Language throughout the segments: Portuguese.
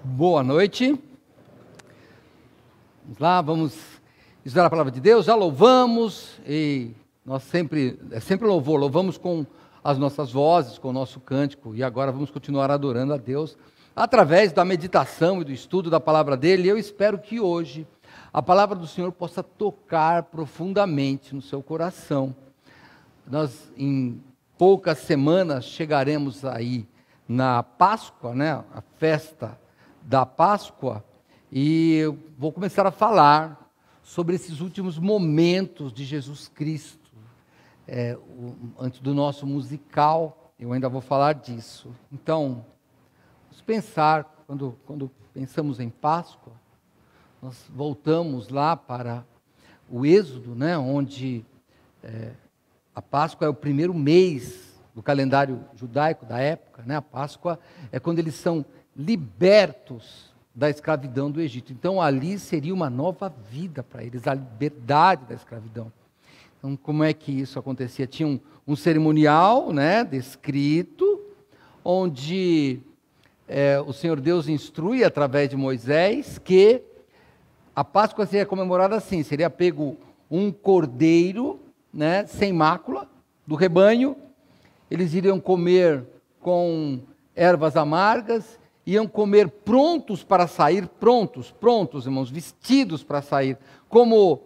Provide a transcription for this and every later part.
Boa noite. Vamos lá, vamos estudar a palavra de Deus. Já louvamos e nós sempre louvor, louvamos com as nossas vozes, com o nosso cântico, e agora vamos continuar adorando a Deus através da meditação e do estudo da palavra dele. E eu espero que hoje a palavra do Senhor possa tocar profundamente no seu coração. Nós em poucas semanas chegaremos aí na Páscoa, né? A festa da Páscoa, e eu vou começar a falar sobre esses últimos momentos de Jesus Cristo. Antes do nosso musical, eu ainda vou falar disso. Então, vamos pensar, quando pensamos em Páscoa, nós voltamos lá para o Êxodo, né? Onde a Páscoa é o primeiro mês do calendário judaico da época, né? A Páscoa é quando eles são libertos da escravidão do Egito. Então ali seria uma nova vida para eles, a liberdade da escravidão. Então como é que isso acontecia? Tinha um cerimonial, né, descrito, onde o Senhor Deus instrui através de Moisés que a Páscoa seria comemorada assim: seria pego um cordeiro, né, sem mácula, do rebanho. Eles iriam comer com ervas amargas, iam comer prontos para sair, prontos, irmãos, vestidos para sair, como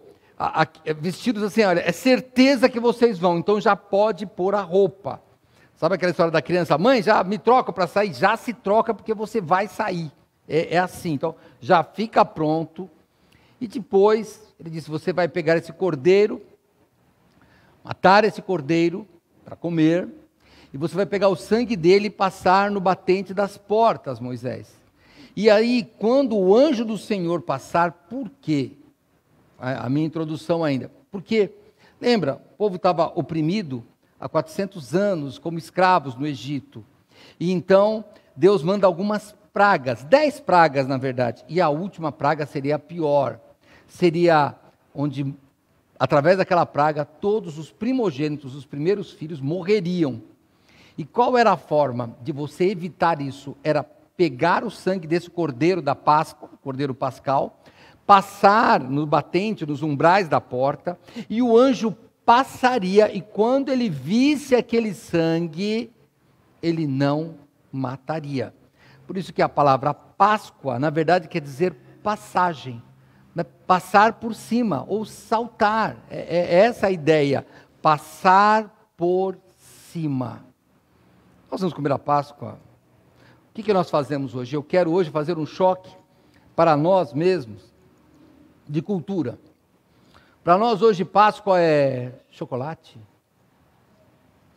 vestidos assim, olha, é certeza que vocês vão, então já pode pôr a roupa. Sabe aquela história da criança? Mãe, já me troca para sair? Já se troca porque você vai sair. É assim, então já fica pronto. E depois, ele disse, você vai pegar esse cordeiro, matar esse cordeiro para comer, e você vai pegar o sangue dele e passar no batente das portas, Moisés. E aí, quando o anjo do Senhor passar, por quê? A minha introdução ainda. Porque, lembra, o povo estava oprimido há 400 anos, como escravos no Egito. E então, Deus manda algumas pragas, 10 pragas na verdade. E a última praga seria a pior. Seria onde, através daquela praga, todos os primogênitos, os primeiros filhos, morreriam. E qual era a forma de você evitar isso? Era pegar o sangue desse cordeiro da Páscoa, cordeiro pascal, passar no batente, nos umbrais da porta, e o anjo passaria, e quando ele visse aquele sangue, ele não mataria. Por isso que a palavra Páscoa, na verdade, quer dizer passagem, né? Passar por cima, ou saltar, é essa a ideia, passar por cima. Nós vamos comer a Páscoa. O que nós fazemos hoje? Eu quero hoje fazer um choque para nós mesmos de cultura. Para nós hoje Páscoa é chocolate.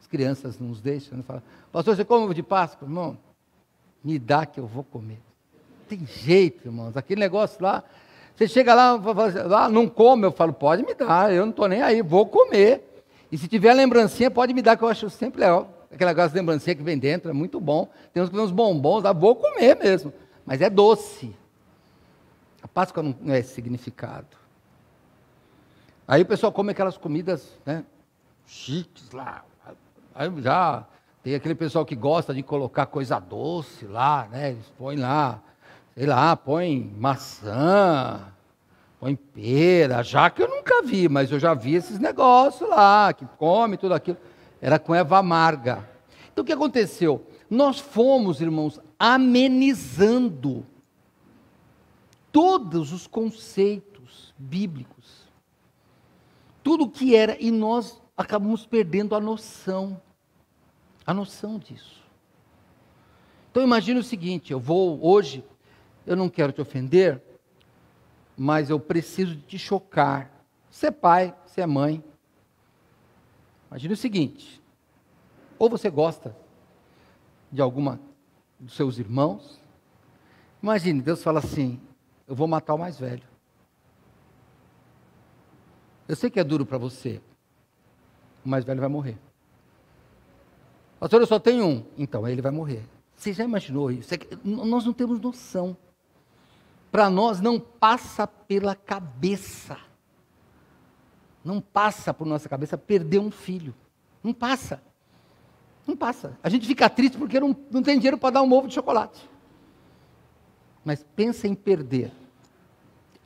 As crianças não nos deixam, não falam, pastor, você come ovo de Páscoa? Irmão, me dá que eu vou comer. Tem jeito, irmãos, aquele negócio lá, você chega lá, não come, eu falo, pode me dar, eu não estou nem aí, vou comer. E se tiver lembrancinha, pode me dar, que eu acho sempre legal. Aquela negócio de lembrancinha que vem dentro, é muito bom. Tem uns bombons, vou comer mesmo. Mas é doce. A Páscoa não é esse significado. Aí o pessoal come aquelas comidas, né, chiques lá. Aí já tem aquele pessoal que gosta de colocar coisa doce lá, né? Eles põem lá, sei lá, põem maçã, põem pera. Já que eu nunca vi, mas eu já vi esses negócios lá, que come tudo aquilo. Era com erva amarga. Então o que aconteceu? Nós fomos, irmãos, amenizando todos os conceitos bíblicos. Tudo o que era, e nós acabamos perdendo a noção disso. Então imagine o seguinte, hoje, eu não quero te ofender, mas eu preciso te chocar. Você é pai, você é mãe. Imagine o seguinte, ou você gosta de alguma dos seus irmãos, imagine, Deus fala assim, eu vou matar o mais velho. Eu sei que é duro para você, o mais velho vai morrer. Pastor, eu só tenho um, então ele vai morrer. Você já imaginou isso? Nós não temos noção. Para nós não passa pela cabeça. Não passa por nossa cabeça perder um filho. Não passa. Não passa. A gente fica triste porque não tem dinheiro para dar um ovo de chocolate. mas pensa em perder.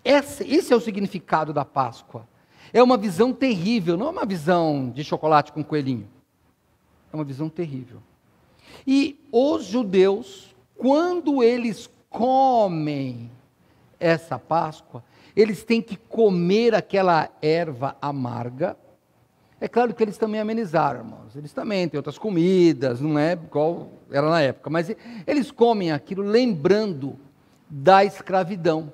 Esse é o significado da Páscoa. É uma visão terrível, não é uma visão de chocolate com coelhinho. É uma visão terrível. E os judeus, quando eles comem essa Páscoa, eles têm que comer aquela erva amarga. É claro que eles também amenizaram, irmãos. Eles também têm outras comidas, não é igual era na época. Mas eles comem aquilo lembrando da escravidão.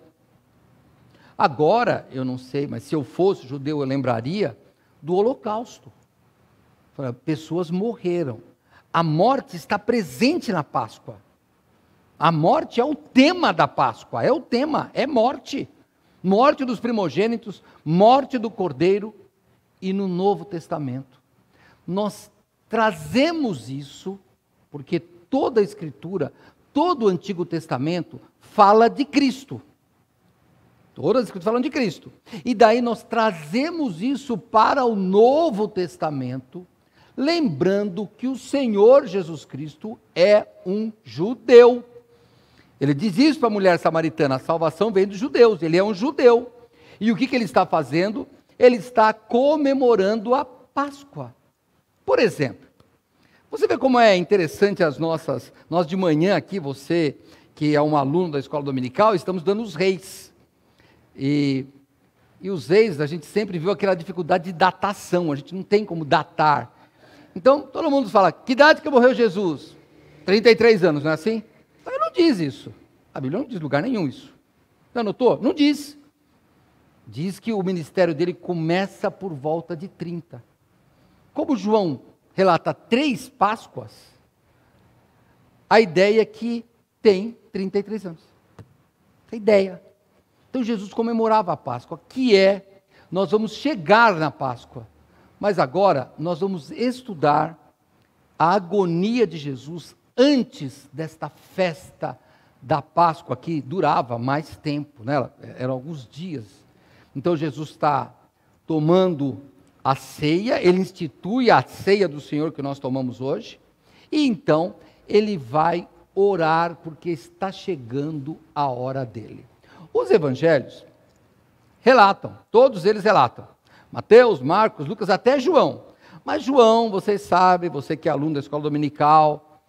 Agora, eu não sei, mas se eu fosse judeu, eu lembraria do Holocausto. Pessoas morreram. A morte está presente na Páscoa. A morte é o tema da Páscoa, é o tema, é morte. Morte dos primogênitos, morte do Cordeiro. E no Novo Testamento, nós trazemos isso, porque toda a Escritura, todo o Antigo Testamento fala de Cristo. Todas as Escrituras falam de Cristo. E daí nós trazemos isso para o Novo Testamento, lembrando que o Senhor Jesus Cristo é um judeu. Ele diz isso para a mulher samaritana, a salvação vem dos judeus, ele é um judeu. E o que ele está fazendo? Ele está comemorando a Páscoa. Por exemplo, você vê como é interessante nós de manhã aqui, você que é um aluno da escola dominical, estamos dando os reis. E os reis, a gente sempre viu aquela dificuldade de datação, a gente não tem como datar. Então, todo mundo fala, que idade que morreu Jesus? 33 anos, não é assim? Mas não diz isso. A Bíblia não diz lugar nenhum isso. Já notou? Não diz. Diz que o ministério dele começa por volta de 30. Como João relata 3 Páscoas, a ideia é que tem 33 anos. A ideia. Então Jesus comemorava a Páscoa, nós vamos chegar na Páscoa, mas agora nós vamos estudar a agonia de Jesus antes desta festa da Páscoa, que durava mais tempo, né? Eram alguns dias. Então Jesus está tomando a ceia, ele institui a ceia do Senhor que nós tomamos hoje, e então ele vai orar, porque está chegando a hora dele. Os evangelhos relatam, todos eles relatam, Mateus, Marcos, Lucas, até João. Mas João, vocês sabem, você que é aluno da escola dominical,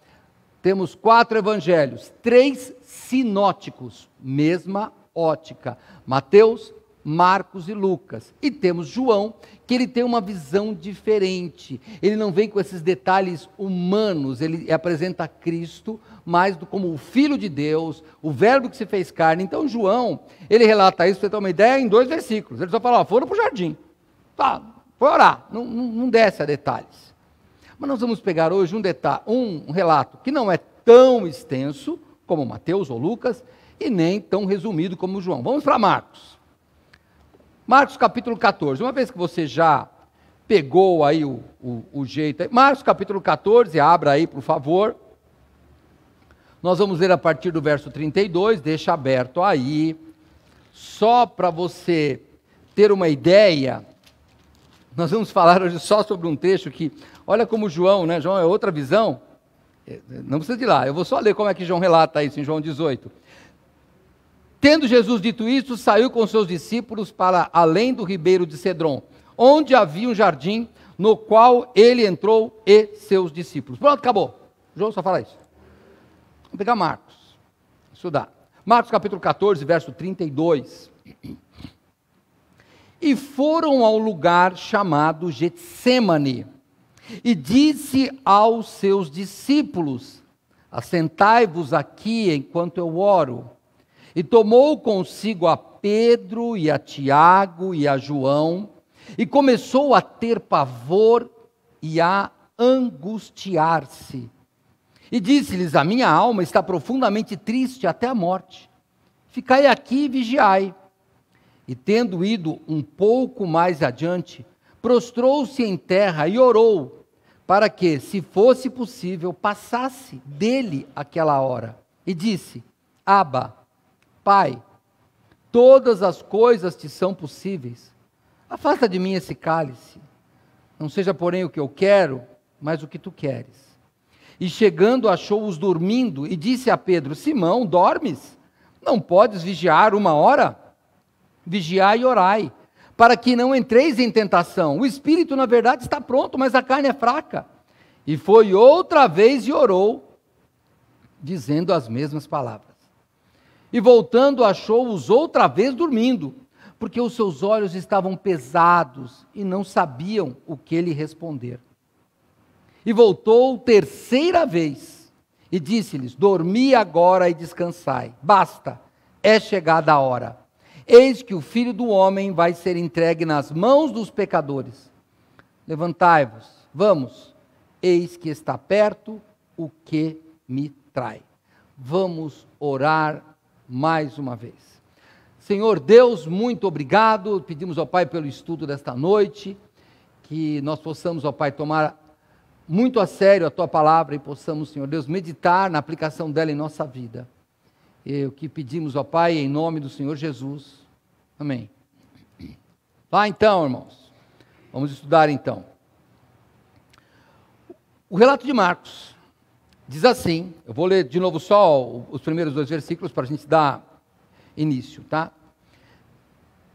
temos 4 evangelhos, 3 sinóticos, mesma ótica, Mateus, Marcos e Lucas. E temos João, que ele tem uma visão diferente. Ele não vem com esses detalhes humanos, ele apresenta Cristo mais como o Filho de Deus, o Verbo que se fez carne. Então João, ele relata isso, para você ter uma ideia, em 2 versículos. Ele só fala, foram para o jardim. Tá, foi orar, não desce a detalhes. Mas nós vamos pegar hoje um relato que não é tão extenso como Mateus ou Lucas, e nem tão resumido como João. Vamos para Marcos. Marcos capítulo 14, uma vez que você já pegou aí o jeito, Marcos capítulo 14, abra aí por favor, nós vamos ler a partir do verso 32, deixa aberto aí, só para você ter uma ideia, nós vamos falar hoje só sobre um trecho que, olha como João, né, João é outra visão, não precisa de ir lá, eu vou só ler como é que João relata isso em João 18, Tendo Jesus dito isso, saiu com seus discípulos para além do ribeiro de Cedron, onde havia um jardim, no qual ele entrou e seus discípulos. Pronto, acabou. João só fala isso. Vamos pegar Marcos, estudar. Marcos capítulo 14, verso 32. E foram ao lugar chamado Getsêmani, e disse aos seus discípulos, assentai-vos aqui enquanto eu oro. E tomou consigo a Pedro e a Tiago e a João, e começou a ter pavor e a angustiar-se. E disse-lhes, a minha alma está profundamente triste até a morte. Ficai aqui e vigiai. E tendo ido um pouco mais adiante, prostrou-se em terra e orou, para que, se fosse possível, passasse dele aquela hora. E disse, Abba, Pai, todas as coisas te são possíveis. Afasta de mim esse cálice. Não seja, porém, o que eu quero, mas o que tu queres. E chegando, achou-os dormindo e disse a Pedro, Simão, dormes? Não podes vigiar 1 hora? Vigiai e orai, para que não entreis em tentação. O espírito, na verdade, está pronto, mas a carne é fraca. E foi outra vez e orou, dizendo as mesmas palavras. E voltando, achou-os outra vez dormindo, porque os seus olhos estavam pesados e não sabiam o que lhe responder. E voltou 3ª vez e disse-lhes: dormi agora e descansai. Basta, é chegada a hora. Eis que o Filho do Homem vai ser entregue nas mãos dos pecadores. Levantai-vos, vamos, eis que está perto o que me trai. Vamos orar mais uma vez. Senhor Deus, muito obrigado. Pedimos ao Pai pelo estudo desta noite, que nós possamos, ó Pai, tomar muito a sério a Tua palavra e possamos, Senhor Deus, meditar na aplicação dela em nossa vida. E o que pedimos, ó Pai, em nome do Senhor Jesus. Amém. Lá então, irmãos, vamos estudar então. O relato de Marcos diz assim, eu vou ler de novo só os primeiros 2 versículos para a gente dar início, tá?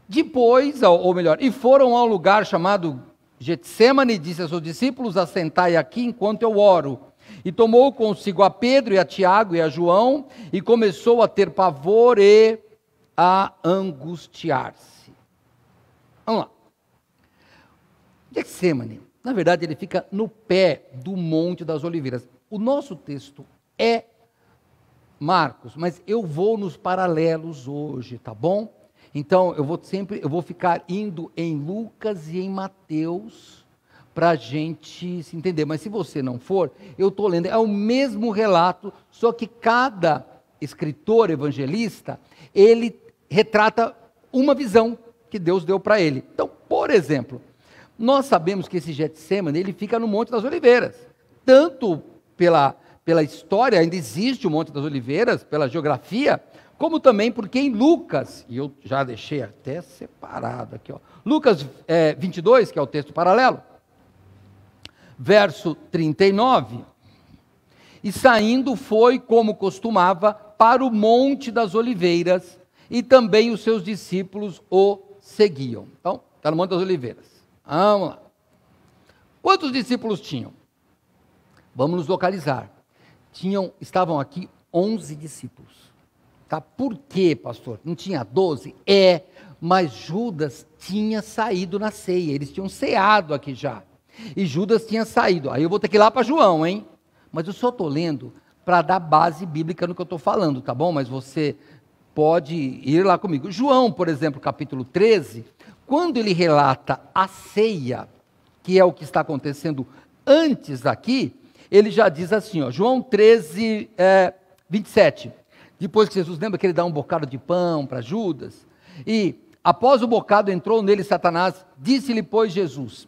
Depois, ou melhor, e foram a um lugar chamado Getsêmani, disse aos seus discípulos: assentai aqui enquanto eu oro. E tomou consigo a Pedro e a Tiago e a João, e começou a ter pavor e a angustiar-se. Vamos lá. Getsêmani, na verdade, ele fica no pé do Monte das Oliveiras. O nosso texto é Marcos, mas eu vou nos paralelos hoje, tá bom? Então, eu vou ficar indo em Lucas e em Mateus para a gente se entender. Mas se você não for, eu estou lendo. É o mesmo relato, só que cada escritor evangelista, ele retrata uma visão que Deus deu para ele. Então, por exemplo, nós sabemos que esse Getsêmani, ele fica no Monte das Oliveiras. Tanto pela história, ainda existe o Monte das Oliveiras, pela geografia, como também porque em Lucas, e eu já deixei até separado aqui, ó, Lucas 22, que é o texto paralelo, verso 39, e saindo foi, como costumava, para o Monte das Oliveiras, e também os seus discípulos o seguiam. Então, está no Monte das Oliveiras. Vamos lá. Quantos discípulos tinham? Vamos nos localizar. Estavam aqui 11 discípulos. Tá? Por quê, pastor? Não tinha 12? Mas Judas tinha saído na ceia. Eles tinham ceado aqui já. E Judas tinha saído. Aí eu vou ter que ir lá para João, hein? Mas eu só estou lendo para dar base bíblica no que eu estou falando, tá bom? Mas você pode ir lá comigo. João, por exemplo, capítulo 13, quando ele relata a ceia, que é o que está acontecendo antes aqui, ele já diz assim, ó, João 13, 27. Depois que Jesus, lembra que ele dá um bocado de pão para Judas? E após o bocado entrou nele Satanás, disse-lhe, pois, Jesus: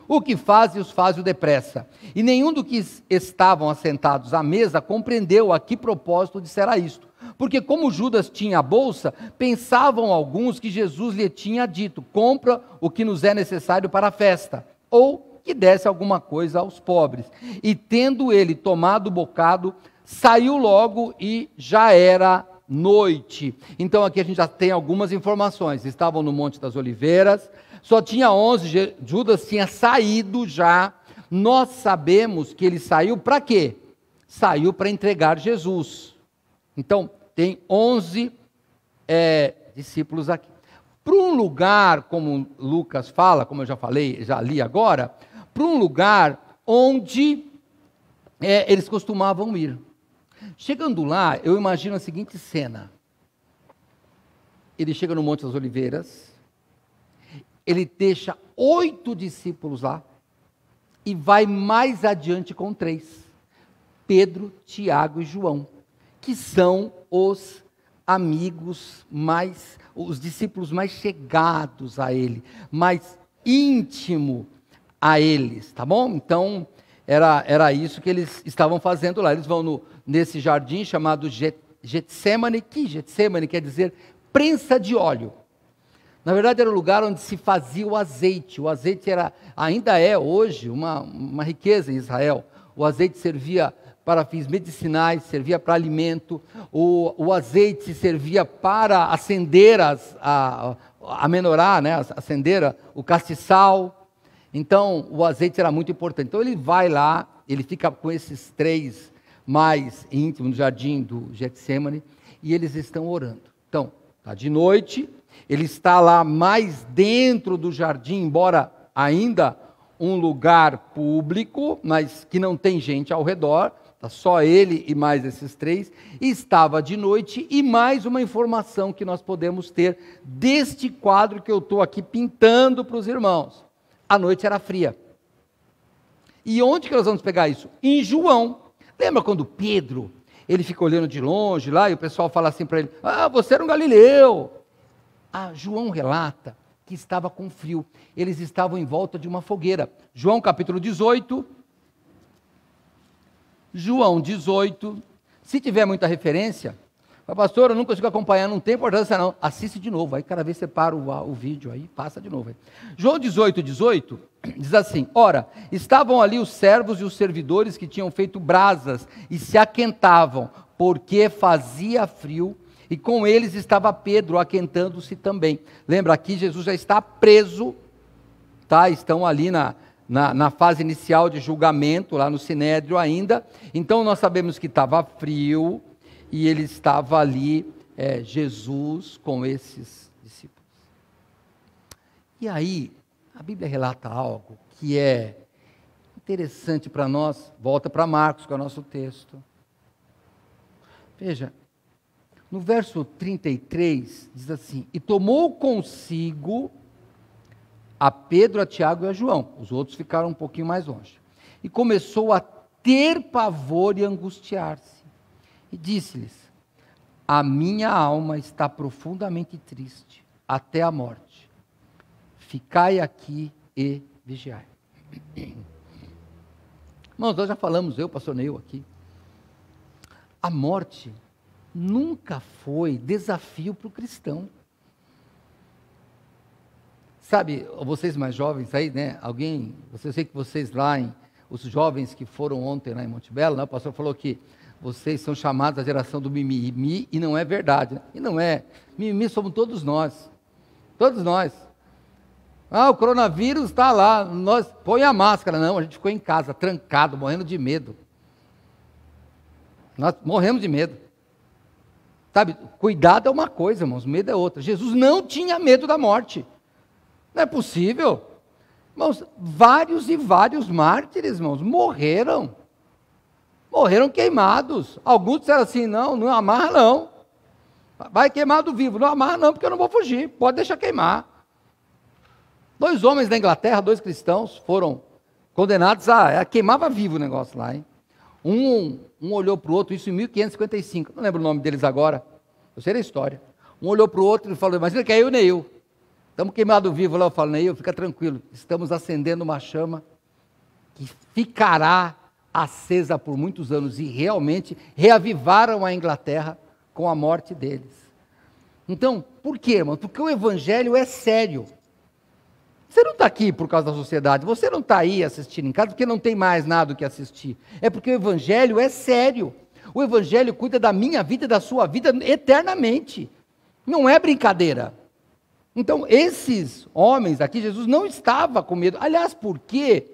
o que fazes, faz-o depressa. E nenhum dos que estavam assentados à mesa compreendeu a que propósito dissera isto. Porque como Judas tinha a bolsa, pensavam alguns que Jesus lhe tinha dito: compra o que nos é necessário para a festa, ou que desse alguma coisa aos pobres. E tendo ele tomado o bocado, saiu logo e já era noite. Então aqui a gente já tem algumas informações. Estavam no Monte das Oliveiras, só tinha 11, Judas tinha saído já. Nós sabemos que ele saiu para quê? Saiu para entregar Jesus. Então tem 11 discípulos aqui. Para um lugar, como Lucas fala, como eu já falei, já li agora, para um lugar onde eles costumavam ir. Chegando lá, eu imagino a seguinte cena. Ele chega no Monte das Oliveiras, ele deixa 8 discípulos lá, e vai mais adiante com 3. Pedro, Tiago e João, que são os amigos os discípulos mais chegados a ele, mais íntimo a eles, tá bom? Então, era isso que eles estavam fazendo lá. Eles vão nesse jardim chamado Getsêmani, que Getsêmani quer dizer prensa de óleo. Na verdade, era o lugar onde se fazia o azeite. O azeite ainda é hoje uma riqueza em Israel. O azeite servia para fins medicinais, servia para alimento, o azeite servia para acender a menorá, né? Acender o castiçal. Então, o azeite era muito importante. Então, ele vai lá, ele fica com esses 3 mais íntimos no jardim do Getsêmani, e eles estão orando. Então, está de noite, ele está lá mais dentro do jardim, embora ainda um lugar público, mas que não tem gente ao redor, está só ele e mais esses 3, e estava de noite, e mais uma informação que nós podemos ter deste quadro que eu estou aqui pintando para os irmãos. A noite era fria. E onde que nós vamos pegar isso? Em João. Lembra quando Pedro, ele fica olhando de longe lá, e o pessoal fala assim para ele, você era um galileu. João relata que estava com frio, eles estavam em volta de uma fogueira. João capítulo 18, se tiver muita referência, pastor, eu não consigo acompanhar, não tem importância não, assiste de novo, aí cada vez você para o vídeo, aí passa de novo. Aí. João 18, diz assim, ora, estavam ali os servos e os servidores que tinham feito brasas e se aquentavam, porque fazia frio, e com eles estava Pedro aquentando-se também. Lembra, aqui Jesus já está preso, tá? Estão ali na fase inicial de julgamento, lá no Sinédrio ainda. Então nós sabemos que estava frio, e ele estava ali, Jesus, com esses discípulos. E aí, a Bíblia relata algo que é interessante para nós, volta para Marcos, que é o nosso texto. Veja, no verso 33, diz assim, e tomou consigo a Pedro, a Tiago e a João, os outros ficaram um pouquinho mais longe, e começou a ter pavor e angustiar-se, e disse-lhes, a minha alma está profundamente triste, até a morte, ficai aqui e vigiai. Irmãos, nós já falamos, pastor Neil aqui, a morte nunca foi desafio para o cristão. Sabe, vocês mais jovens aí, né? Eu sei que vocês lá, os jovens que foram ontem lá em Montebello, né? O pastor falou que vocês são chamados a geração do mimimi, e não é verdade, né? E não é. Mimimi somos todos nós. Todos nós. O coronavírus está lá, põe a máscara. Não, a gente ficou em casa, trancado, morrendo de medo. Nós morremos de medo. Sabe, cuidado é uma coisa, irmãos, medo é outra. Jesus não tinha medo da morte. Não é possível. Irmãos, vários e vários mártires, irmãos, morreram queimados. Alguns disseram assim, não amarra não. Vai queimado vivo. Não amarra não, porque eu não vou fugir. Pode deixar queimar. 2 homens da Inglaterra, 2 cristãos, foram condenados queimava vivo o negócio lá, hein? Um olhou para o outro, isso em 1555, não lembro o nome deles agora, eu sei da história. Um olhou para o outro e falou, imagina que é eu e Neil. Estamos queimados vivos lá, eu falo, Neil, fica tranquilo, estamos acendendo uma chama que ficará acesa por muitos anos, e realmente reavivaram a Inglaterra com a morte deles. Então, por quê, irmão? Porque o evangelho é sério. Você não está aqui por causa da sociedade, você não está aí assistindo em casa porque não tem mais nada o que assistir. É porque o evangelho é sério. O evangelho cuida da minha vida e da sua vida eternamente. Não é brincadeira. Então, esses homens aqui, Jesus não estava com medo. Aliás, por quê?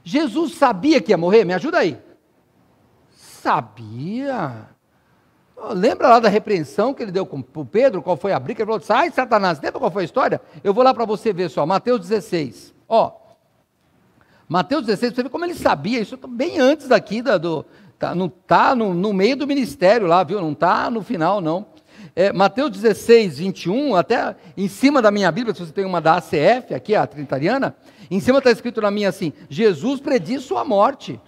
Jesus sabia que ia morrer? Me ajuda aí. Sabia. Lembra lá da repreensão que ele deu para o Pedro? Qual foi a briga? Ele falou, sai Satanás. Lembra qual foi a história? Eu vou lá para você ver só. Mateus 16. Mateus 16, você vê como ele sabia. Isso bem antes daqui, não está no meio do ministério lá, viu? Não está no final, não. Mateus 16, 21, até em cima da minha Bíblia, se você tem uma da ACF, aqui a Trinitariana, em cima está escrito na minha assim, Jesus prediz sua morte.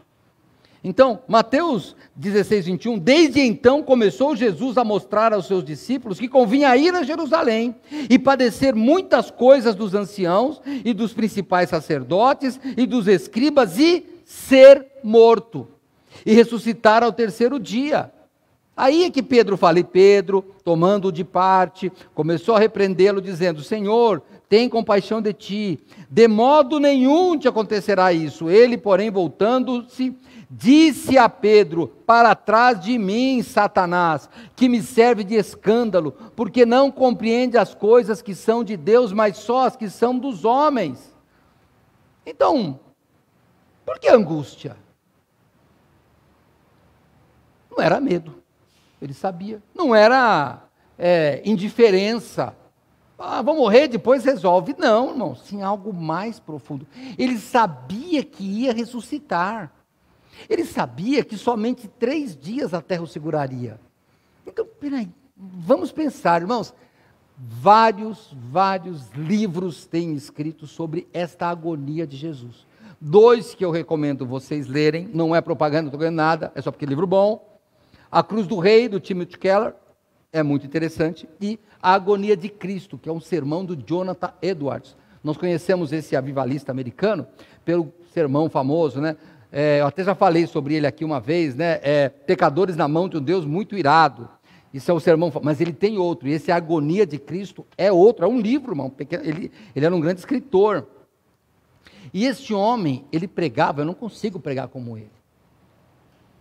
Então, Mateus 16, 21, desde então começou Jesus a mostrar aos seus discípulos que convinha ir a Jerusalém e padecer muitas coisas dos anciãos e dos principais sacerdotes e dos escribas e ser morto e ressuscitar ao 3º dia. Aí é que Pedro fala, e Pedro, tomando-o de parte, começou a repreendê-lo, dizendo, Senhor, tem compaixão de ti, de modo nenhum te acontecerá isso. Ele, porém, voltando-se, Disse a Pedro: para trás de mim, Satanás, que me serve de escândalo, porque não compreende as coisas que são de Deus, mas só as que são dos homens. Então, por que angústia? Não era medo, ele sabia. Não era indiferença. Ah, vou morrer, depois resolve. Não, irmão, sim, algo mais profundo. Ele sabia que ia ressuscitar. Ele sabia que somente 3 dias a terra o seguraria. Então, peraí, vamos pensar, irmãos. Vários livros têm escrito sobre esta agonia de Jesus. 2 que eu recomendo vocês lerem, não é propaganda, não estou ganhando nada, é só porque é livro bom. A Cruz do Rei, do Timothy Keller, é muito interessante. E A Agonia de Cristo, que é um sermão do Jonathan Edwards. Nós conhecemos esse avivalista americano pelo sermão famoso, né? Eu até já falei sobre ele aqui uma vez, né? Pecadores na mão de um Deus muito irado. Isso é o sermão, mas ele tem outro, e esse A Agonia de Cristo é outro, é um livro, irmão. Ele era um grande escritor. E este homem, ele pregava, eu não consigo pregar como ele.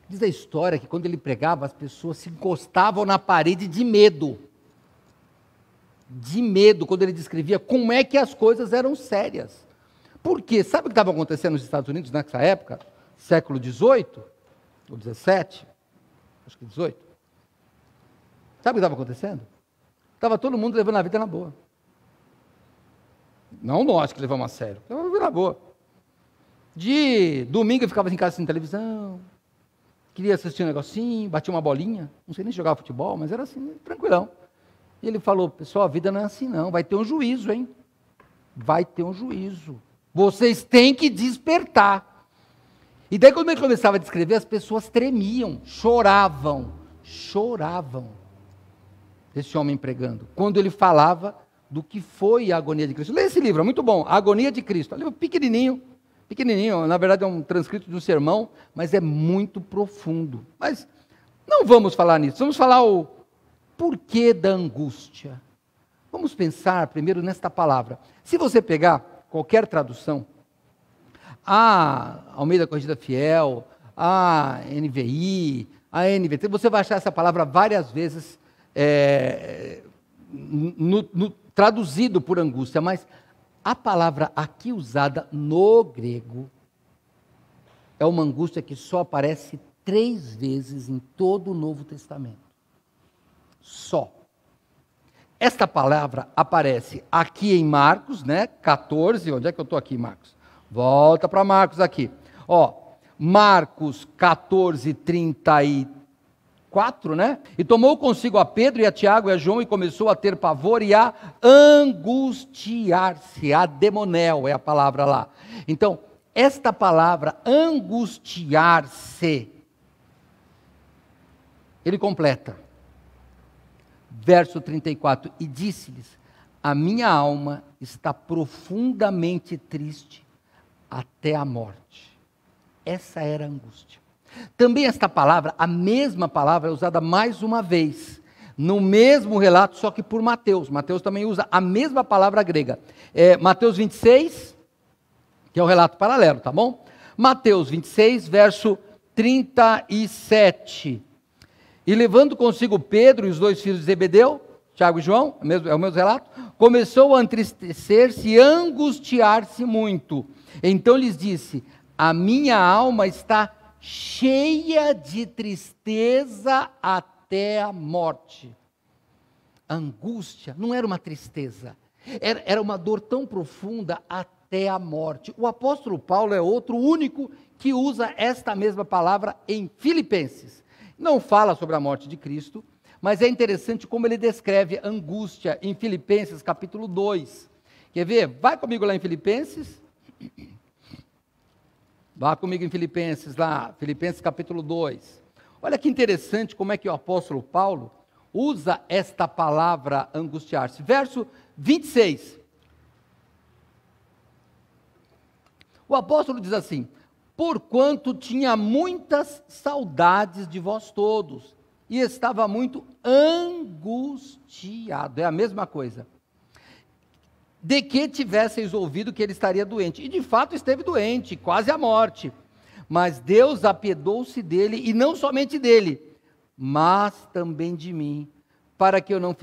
Diz a história que quando ele pregava, as pessoas se encostavam na parede de medo. De medo, quando ele descrevia como é que as coisas eram sérias. Por quê? Sabe o que estava acontecendo nos Estados Unidos nessa época? Século XVIII, ou XVII, acho que XVIII. Sabe o que estava acontecendo? Estava todo mundo levando a vida na boa. Não nós que levamos a sério, levamos a vida na boa. De domingo eu ficava em casa assistindo televisão, queria assistir um negocinho, batia uma bolinha, não sei nem se jogava futebol, mas era assim, tranquilão. E ele falou: pessoal, a vida não é assim não, vai ter um juízo, hein? Vai ter um juízo. Vocês têm que despertar. E daí quando ele começava a descrever, as pessoas tremiam, choravam. Esse homem pregando. Quando ele falava do que foi a agonia de Cristo. Lê esse livro, é muito bom, A Agonia de Cristo. É um livro pequenininho, na verdade é um transcrito de um sermão, mas é muito profundo. Mas não vamos falar nisso, vamos falar o porquê da angústia. Vamos pensar primeiro nesta palavra. Se você pegar qualquer tradução, a Almeida Corrigida Fiel, a NVI, a NVT, você vai achar essa palavra várias vezes traduzido por angústia, mas a palavra aqui usada no grego é uma angústia que só aparece 3 vezes em todo o Novo Testamento. Só. Esta palavra aparece aqui em Marcos, né, 14, onde é que eu estou aqui, Marcos? Volta para Marcos aqui. Marcos 14, 34, né? E tomou consigo a Pedro e a Tiago e a João e começou a ter pavor e a angustiar-se. Ademonel é a palavra lá. Então, esta palavra angustiar-se, ele completa. Verso 34, e disse-lhes: a minha alma está profundamente triste até a morte. Essa era a angústia. Também esta palavra, a mesma palavra é usada mais uma vez, no mesmo relato, só que por Mateus. Mateus também usa a mesma palavra grega. Mateus 26, que é o relato paralelo, tá bom? Mateus 26, verso 37. E levando consigo Pedro e os 2 filhos de Zebedeu, Tiago e João, é o mesmo relato, começou a entristecer-se e angustiar-se muito. Então lhes disse: a minha alma está cheia de tristeza até a morte. A angústia não era uma tristeza, era uma dor tão profunda até a morte. O apóstolo Paulo é outro único que usa esta mesma palavra em Filipenses. Não fala sobre a morte de Cristo, mas é interessante como ele descreve angústia em Filipenses capítulo 2. Quer ver? Vai comigo lá em Filipenses. Vá comigo em Filipenses lá, Filipenses capítulo 2. Olha que interessante como é que o apóstolo Paulo usa esta palavra angustiar-se. Verso 26. O apóstolo diz assim: porquanto tinha muitas saudades de vós todos, e estava muito angustiado. É a mesma coisa. De que tivesseis ouvido que ele estaria doente. E de fato esteve doente, quase à morte. Mas Deus apiedou-se dele, e não somente dele, mas também de mim, para que eu não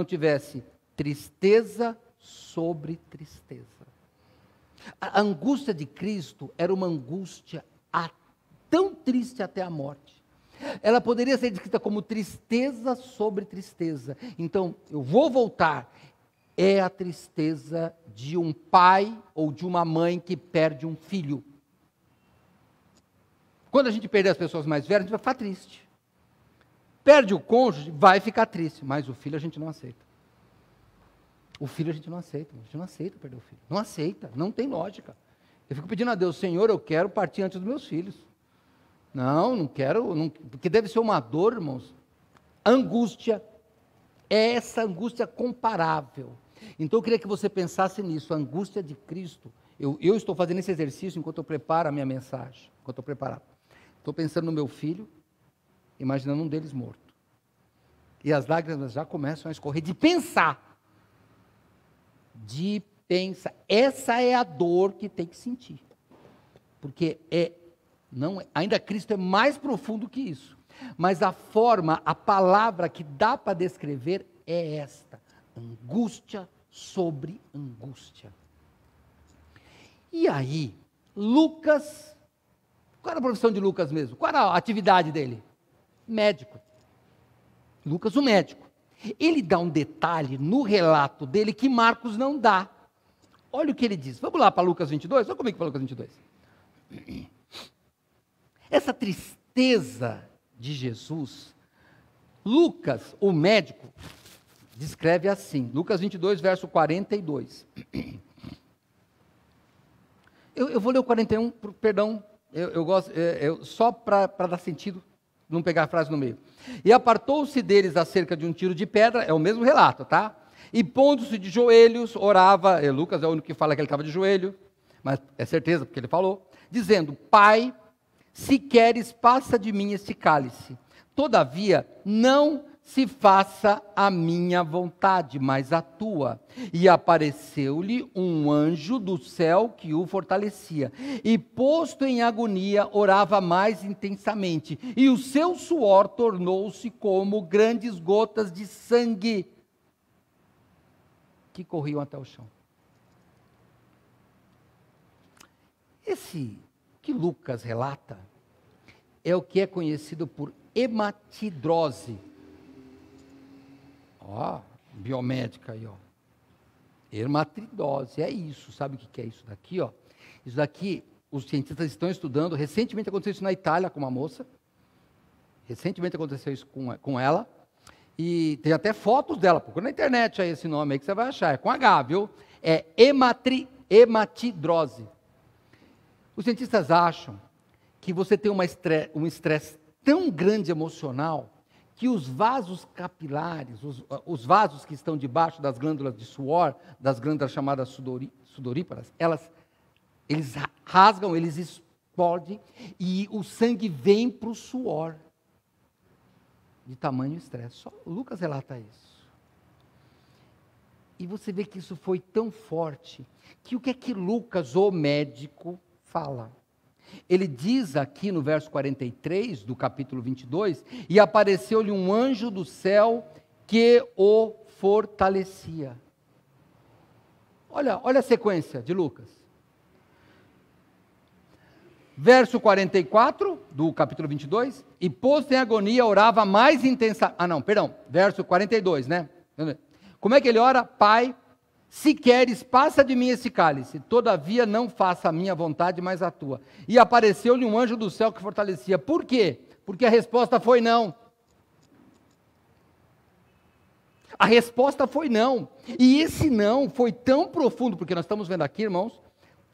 tivesse tristeza sobre tristeza. A angústia de Cristo era uma angústia tão triste até a morte. Ela poderia ser descrita como tristeza sobre tristeza. Então, eu vou voltar. É a tristeza de um pai ou de uma mãe que perde um filho. Quando a gente perder as pessoas mais velhas, a gente vai ficar triste. Perde o cônjuge, vai ficar triste. Mas o filho a gente não aceita. O filho a gente não aceita. A gente não aceita perder o filho. Não aceita, não tem lógica. Eu fico pedindo a Deus, Senhor, eu quero partir antes dos meus filhos. Não quero, porque deve ser uma dor, irmãos. Angústia, é essa angústia comparável. Então eu queria que você pensasse nisso, a angústia de Cristo. Eu estou fazendo esse exercício enquanto eu preparo a minha mensagem, enquanto eu preparo. Estou pensando no meu filho, imaginando um deles morto. E as lágrimas já começam a escorrer de pensar. Essa é a dor que tem que sentir. Porque ainda Cristo é mais profundo que isso. Mas a forma, a palavra que dá para descrever é esta: angústia sobre angústia. E aí, Lucas, qual era a profissão de Lucas mesmo? Qual era a atividade dele? Médico. Lucas, o médico. Ele dá um detalhe no relato dele que Marcos não dá. Olha o que ele diz. Vamos lá para Lucas 22? Olha comigo para Lucas 22. Essa tristeza de Jesus, Lucas, o médico, descreve assim. Lucas 22, verso 42. Eu vou ler o 41, perdão, eu gosto, só para dar sentido, não pegar a frase no meio. E apartou-se deles acerca de um tiro de pedra, é o mesmo relato, tá? E pondo-se de joelhos, orava, Lucas é o único que fala que ele estava de joelho, mas é certeza porque ele falou, dizendo: Pai, se queres, passa de mim este cálice. Todavia, não se faça a minha vontade, mas a tua. E apareceu-lhe um anjo do céu que o fortalecia. E posto em agonia, orava mais intensamente. E o seu suor tornou-se como grandes gotas de sangue que corriam até o chão. Esse que Lucas relata é o que é conhecido por hematidrose. Ó, biomédica aí, ó. Hematidrose, é isso. Sabe o que é isso daqui, ó? Isso daqui, os cientistas estão estudando. Recentemente aconteceu isso na Itália com uma moça. Recentemente aconteceu isso com ela. E tem até fotos dela. Procura na internet aí esse nome aí que você vai achar. É com H, viu? É hematidrose. Os cientistas acham que você tem um estresse tão grande emocional que os vasos capilares, os vasos que estão debaixo das glândulas de suor, das glândulas chamadas sudoríparas, eles rasgam, eles explodem e o sangue vem para o suor. De tamanho estresse. Só Lucas relata isso. E você vê que isso foi tão forte, que o que é que Lucas, o médico, fala? Ele diz aqui no verso 43 do capítulo 22, e apareceu-lhe um anjo do céu que o fortalecia. Olha a sequência de Lucas. Verso 44 do capítulo 22, e posto em agonia, orava mais intensamente. Verso 42, né? Como é que ele ora? Pai, se queres, passa de mim esse cálice, todavia não faça a minha vontade, mas a tua. E apareceu-lhe um anjo do céu que fortalecia. Por quê? Porque a resposta foi não. A resposta foi não. E esse não foi tão profundo, porque nós estamos vendo aqui, irmãos,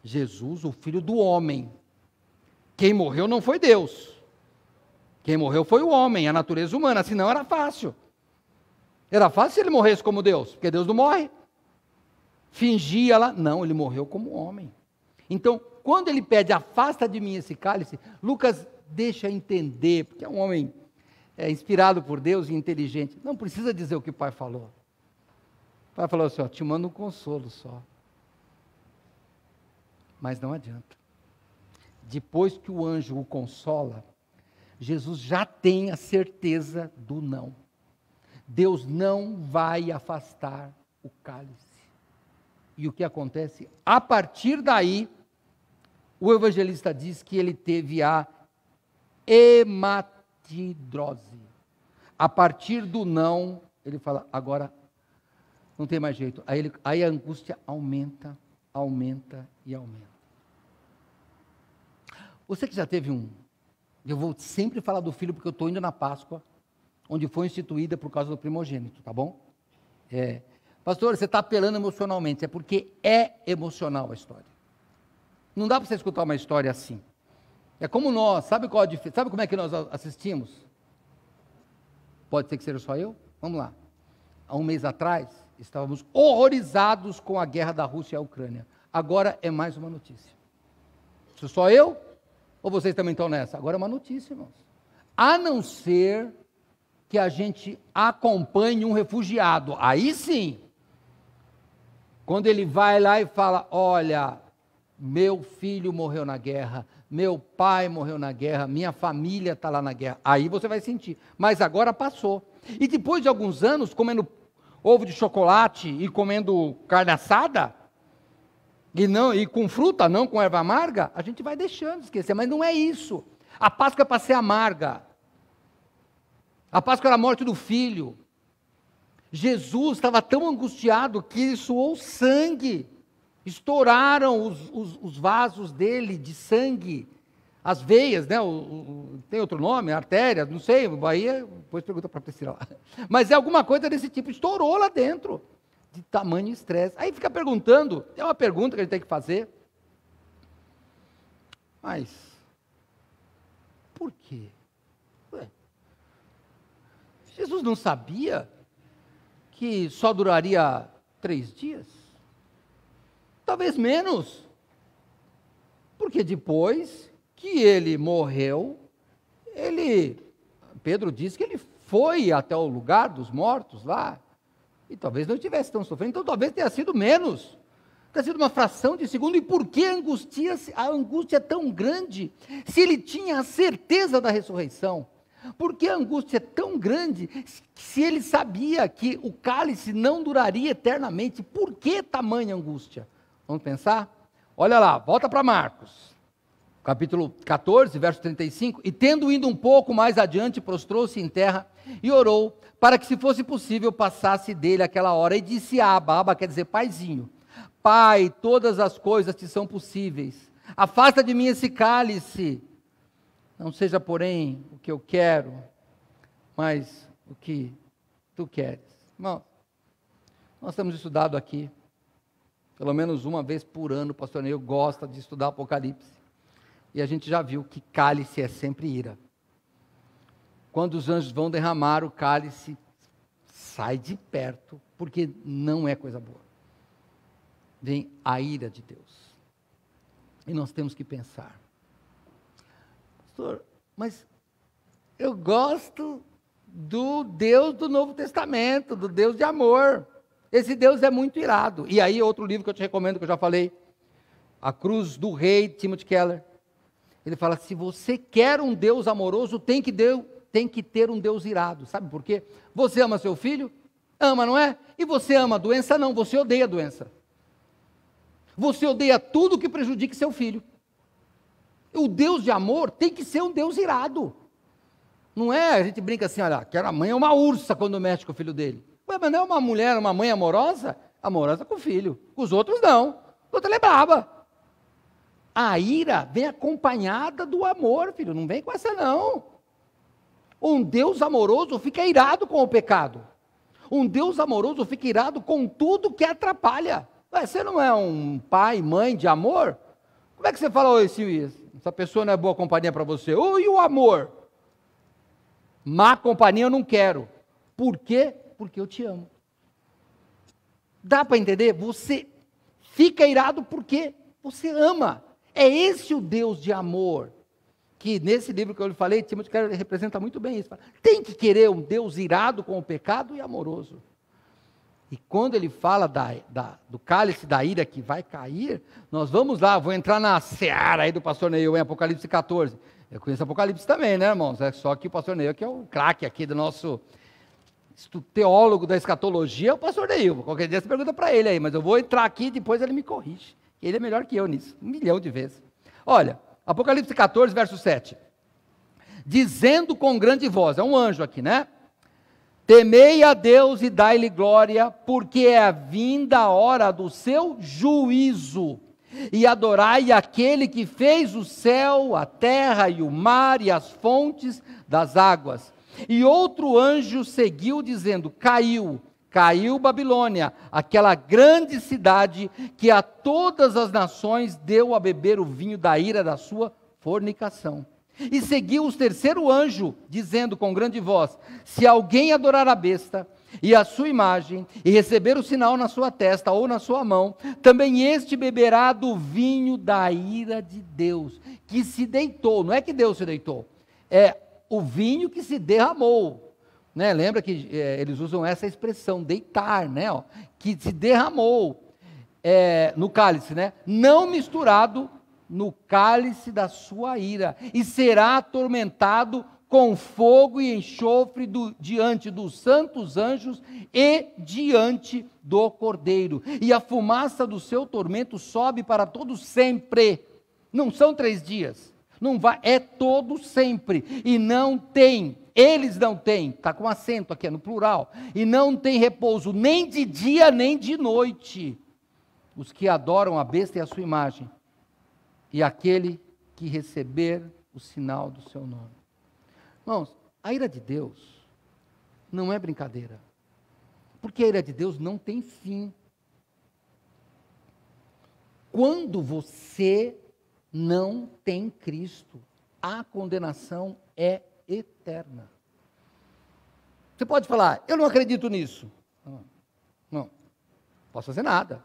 Jesus, o Filho do homem. Quem morreu não foi Deus. Quem morreu foi o homem, a natureza humana, senão era fácil. Era fácil se ele morresse como Deus, porque Deus não morre. Fingia lá, não, ele morreu como homem. Então, quando ele pede, afasta de mim esse cálice, Lucas deixa entender, porque é um homem inspirado por Deus e inteligente, não precisa dizer o que o pai falou. O pai falou assim, ó, te mando um consolo só. Mas não adianta. depois que o anjo o consola, Jesus já tem a certeza do não. Deus não vai afastar o cálice. E o que acontece? A partir daí, o evangelista diz que ele teve a hematidrose. A partir do não, ele fala, agora não tem mais jeito. Aí a angústia aumenta, aumenta e aumenta. Você que já teve eu vou sempre falar do filho porque eu estou indo na Páscoa, onde foi instituída por causa do primogênito, tá bom? Pastor, você está apelando emocionalmente, é porque é emocional a história. Não dá para você escutar uma história assim. É como nós, sabe como é que nós assistimos? Pode ser que seja só eu? Vamos lá. Há um mês atrás, estávamos horrorizados com a guerra da Rússia e a Ucrânia. Agora é mais uma notícia. Sou só eu? Ou vocês também estão nessa? Agora é uma notícia, irmãos. A não ser que a gente acompanhe um refugiado. Aí sim. Quando ele vai lá e fala, olha, meu filho morreu na guerra, meu pai morreu na guerra, minha família está lá na guerra. Aí você vai sentir. Mas agora passou. E depois de alguns anos, comendo ovo de chocolate e comendo carne assada, e com fruta, não com erva amarga, a gente vai deixando de esquecer. Mas não é isso. A Páscoa é para ser amarga. A Páscoa era a morte do filho. Jesus estava tão angustiado que suou sangue. Estouraram os vasos dele de sangue. As veias, né? Tem outro nome? Artéria? Não sei. Bahia, depois pergunta para a Priscila lá. Mas é alguma coisa desse tipo. Estourou lá dentro. De tamanho estresse. Aí fica perguntando. É uma pergunta que a gente tem que fazer. Mas, por quê? Jesus não sabia que só duraria 3 dias? Talvez menos. Porque depois que ele morreu, Pedro diz que ele foi até o lugar dos mortos lá, e talvez não estivesse tão sofrendo, então talvez tenha sido menos. Tenha sido uma fração de segundo. E por que a angústia é tão grande, se ele tinha a certeza da ressurreição? Por que a angústia é tão grande, se ele sabia que o cálice não duraria eternamente? Por que tamanha angústia? Vamos pensar? Olha lá, volta para Marcos, capítulo 14, verso 35. E tendo ido um pouco mais adiante, prostrou-se em terra e orou, para que, se fosse possível, passasse dele aquela hora. E disse a Abba, quer dizer, paizinho, Pai, todas as coisas te são possíveis. Afasta de mim esse cálice. Não seja, porém, o que eu quero, mas o que tu queres. Irmão, nós temos estudado aqui, pelo menos uma vez por ano, o pastor Neil gosta de estudar Apocalipse. E a gente já viu que cálice é sempre ira. Quando os anjos vão derramar o cálice, sai de perto, porque não é coisa boa. Vem a ira de Deus. E nós temos que pensar. Pastor, mas eu gosto do Deus do Novo Testamento, do Deus de amor. Esse Deus é muito irado. E aí outro livro que eu te recomendo, que eu já falei, A Cruz do Rei, Timothy Keller. Ele fala, se você quer um Deus amoroso, tem que ter um Deus irado. Sabe por quê? Você ama seu filho? Ama, não é? E você ama a doença? Não, você odeia a doença. Você odeia tudo que prejudique seu filho. O Deus de amor tem que ser um Deus irado. Não é, a gente brinca assim, olha, aquela mãe é uma ursa quando mexe com o filho dele. Ué, mas não é uma mulher, uma mãe amorosa? Amorosa com o filho. Com os outros não. O outro é brava. A ira vem acompanhada do amor, filho. Não vem com essa não. Um Deus amoroso fica irado com o pecado. Um Deus amoroso fica irado com tudo que atrapalha. Ué, você não é um pai, mãe de amor? Como é que você fala, essa pessoa não é boa companhia para você? E o amor? Má companhia eu não quero. Por quê? Porque eu te amo. Dá para entender? Você fica irado porque você ama. É esse o Deus de amor, que nesse livro que eu lhe falei, Timothy Keller representa muito bem isso. Tem que querer um Deus irado com o pecado e amoroso. E quando ele fala do cálice da ira que vai cair, nós vamos lá, vou entrar na seara aí do pastor Neil, em Apocalipse 14. Eu conheço Apocalipse também, né, irmãos? É só que o pastor Neil, que é o craque aqui do nosso teólogo da escatologia, é o pastor Neil. Qualquer dia você pergunta para ele aí, mas eu vou entrar aqui e depois ele me corrige. Ele é melhor que eu nisso, 1 milhão de vezes. Olha, Apocalipse 14, verso 7. Dizendo com grande voz, é um anjo aqui, né? Temei a Deus e dai-lhe glória, porque é a vinda a hora do seu juízo. E adorai aquele que fez o céu, a terra e o mar e as fontes das águas. E outro anjo seguiu dizendo, caiu Babilônia, aquela grande cidade que a todas as nações deu a beber o vinho da ira da sua fornicação. E seguiu o terceiro anjo, dizendo com grande voz, se alguém adorar a besta e a sua imagem, e receber o sinal na sua testa ou na sua mão, também este beberá do vinho da ira de Deus, que se deitou, não é que Deus se deitou, é o vinho que se derramou, né? Lembra que eles usam essa expressão, deitar, né? Ó, que se derramou no cálice, né? Não misturado no cálice da sua ira, e será atormentado com fogo e enxofre diante dos santos anjos e diante do Cordeiro. E a fumaça do seu tormento sobe para todo sempre. Não são 3 dias. Não vai, é todo sempre. E não tem, eles não têm, está com acento aqui, no plural, e não tem repouso nem de dia nem de noite. Os que adoram a besta e a sua imagem, e aquele que receber o sinal do seu nome. Irmãos, a ira de Deus não é brincadeira, porque a ira de Deus não tem fim. Quando você não tem Cristo, a condenação é eterna. Você pode falar, eu não acredito nisso. Não posso fazer nada.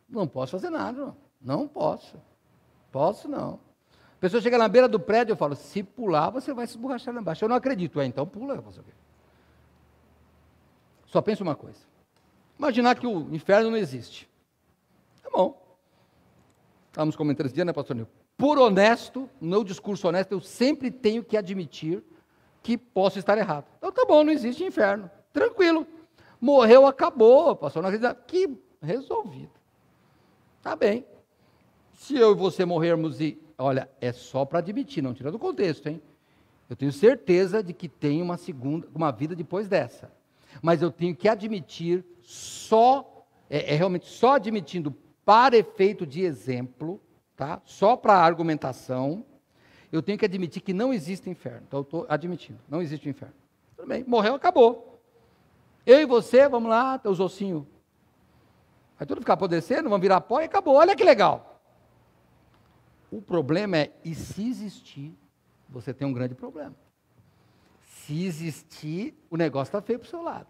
Não posso fazer nada, não posso. Posso não. A pessoa chega na beira do prédio, eu falo, se pular, você vai se esborrachar lá embaixo. Eu não acredito, então pula. Eu faço o quê? Só pensa uma coisa. Imaginar que o inferno não existe. Tá bom. Estávamos comentando esse dia, né, pastor Nil? Por honesto, no meu discurso honesto, eu sempre tenho que admitir que posso estar errado. Então tá bom, não existe inferno. Tranquilo. Morreu, acabou, pastor. Não acredita. Que resolvido. Tá bem. Se eu e você morrermos e... Olha, é só para admitir, não tira do contexto, hein? Eu tenho certeza de que tem uma vida depois dessa. Mas eu tenho que admitir realmente só admitindo para efeito de exemplo, tá? Só para argumentação, eu tenho que admitir que não existe inferno. Então eu estou admitindo, não existe inferno. Tudo bem, morreu, acabou. Eu e você, vamos lá, os ossinhos. Vai tudo ficar apodrecendo, vão virar pó e acabou. Olha que legal. O problema é, e se existir, você tem um grande problema. Se existir, o negócio está feio para o seu lado.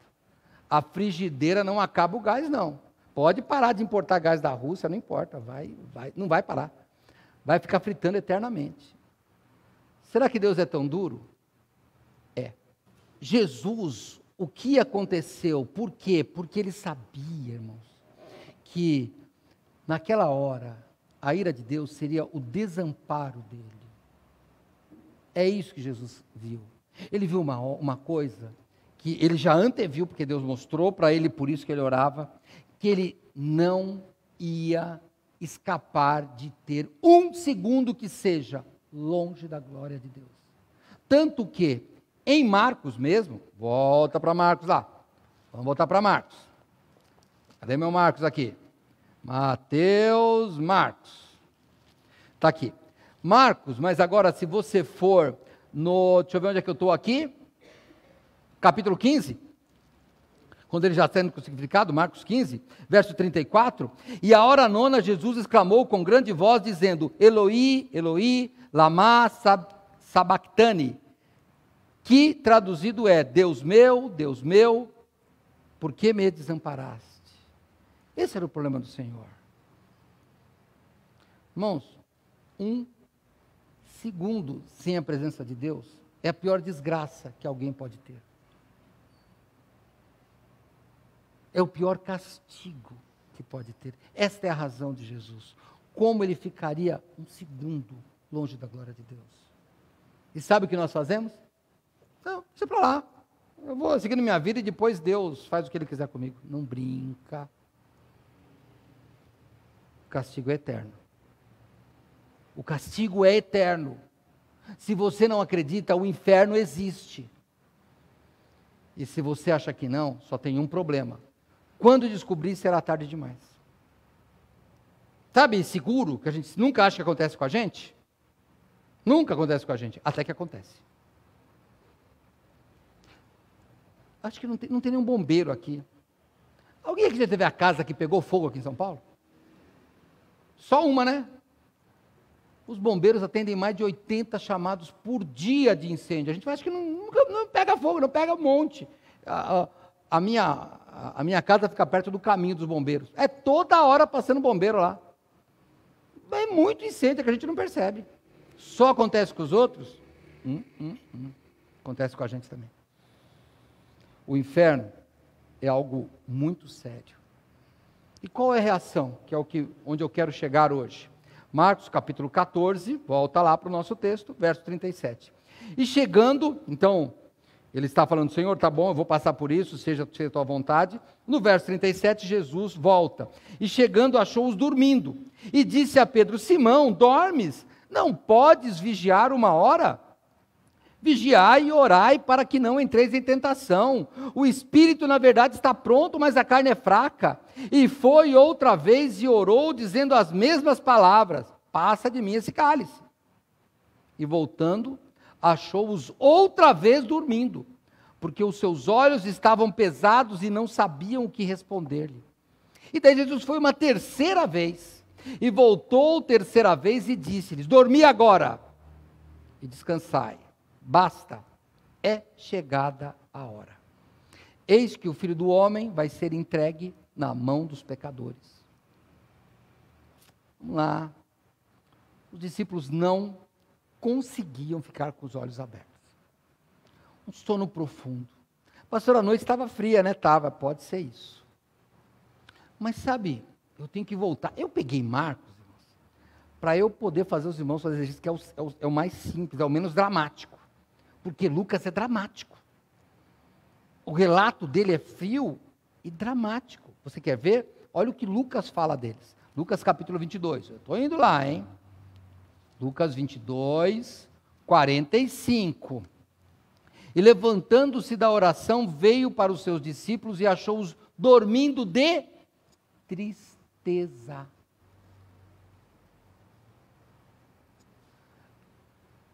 A frigideira não acaba o gás, não. Pode parar de importar gás da Rússia, não importa, não vai parar. Vai ficar fritando eternamente. Será que Deus é tão duro? É. Jesus, o que aconteceu? Por quê? Porque ele sabia, irmãos, que naquela hora, a ira de Deus seria o desamparo dele. É isso que Jesus viu. Ele viu uma coisa que ele já anteviu, porque Deus mostrou para ele, por isso que ele orava, que ele não ia escapar de ter um segundo que seja longe da glória de Deus. Tanto que, em Marcos mesmo, volta para Marcos lá, vamos voltar para Marcos. Cadê meu Marcos aqui? Mateus, Marcos. Está aqui. Marcos, mas agora se você for deixa eu ver onde é que eu estou aqui, capítulo 15, quando ele já está sendo crucificado, Marcos 15, verso 34, e a hora nona Jesus exclamou com grande voz, dizendo, Eloi, Eloi, lama sabactani, que traduzido é, Deus meu, por que me desamparaste? Esse era o problema do Senhor. Irmãos, um segundo sem a presença de Deus é a pior desgraça que alguém pode ter. É o pior castigo que pode ter. Esta é a razão de Jesus. Como ele ficaria um segundo longe da glória de Deus? E sabe o que nós fazemos? Não, deixa para lá. Eu vou seguindo minha vida e depois Deus faz o que Ele quiser comigo. Não brinca. O castigo é eterno. O castigo é eterno. Se você não acredita, o inferno existe. E se você acha que não, só tem um problema. Quando descobrir, será tarde demais. Sabe, seguro, que a gente nunca acha que acontece com a gente? Nunca acontece com a gente, até que acontece. Acho que não tem nenhum bombeiro aqui. Alguém aqui já teve a casa que pegou fogo aqui em São Paulo? Só uma, né? Os bombeiros atendem mais de 80 chamados por dia de incêndio. A gente acha que não pega fogo, não pega um monte. A minha casa fica perto do caminho dos bombeiros. É toda hora passando bombeiro lá. É muito incêndio que a gente não percebe. Só acontece com os outros? Acontece com a gente também. O inferno é algo muito sério. E qual é a reação? Que é onde eu quero chegar hoje. Marcos capítulo 14, volta lá para o nosso texto, verso 37. E chegando, então, ele está falando, Senhor, tá bom, eu vou passar por isso, seja a tua vontade. No verso 37, Jesus volta. E chegando, achou-os dormindo. E disse a Pedro, Simão, dormes? Não podes vigiar uma hora? Vigiai e orai para que não entreis em tentação. O espírito, na verdade, está pronto, mas a carne é fraca. E foi outra vez e orou, dizendo as mesmas palavras: passa de mim esse cálice. E voltando, achou-os outra vez dormindo, porque os seus olhos estavam pesados e não sabiam o que responder-lhe. E daí Jesus foi uma terceira vez, e voltou terceira vez e disse-lhes: dormi agora e descansai. Basta, é chegada a hora. Eis que o Filho do Homem vai ser entregue na mão dos pecadores. Vamos lá. Os discípulos não conseguiam ficar com os olhos abertos. Um sono profundo. Pastor, a noite estava fria, né? Estava, pode ser isso. Mas sabe, eu tenho que voltar. Eu peguei Marcos, irmãos, para eu poder fazer os irmãos fazer exercício, que é o mais simples, é o menos dramático. Porque Lucas é dramático. O relato dele é frio e dramático. Você quer ver? Olha o que Lucas fala deles. Lucas capítulo 22. Eu estou indo lá, hein? Lucas 22, 45. E levantando-se da oração, veio para os seus discípulos e achou-os dormindo de tristeza.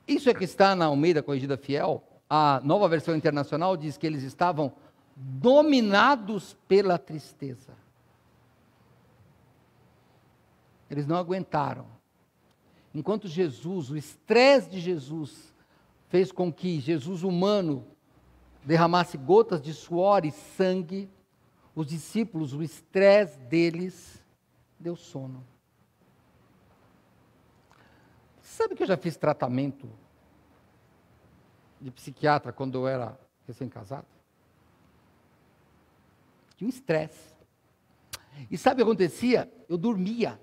Isso é que está na Almeida Corrigida Fiel. A Nova Versão Internacional diz que eles estavam dominados pela tristeza. Eles não aguentaram. Enquanto Jesus, o estresse de Jesus, fez com que Jesus humano derramasse gotas de suor e sangue, os discípulos, o estresse deles, deu sono. Sabe que eu já fiz tratamento de psiquiatra quando eu era recém-casado? Tinha um estresse. E sabe o que acontecia? Eu dormia.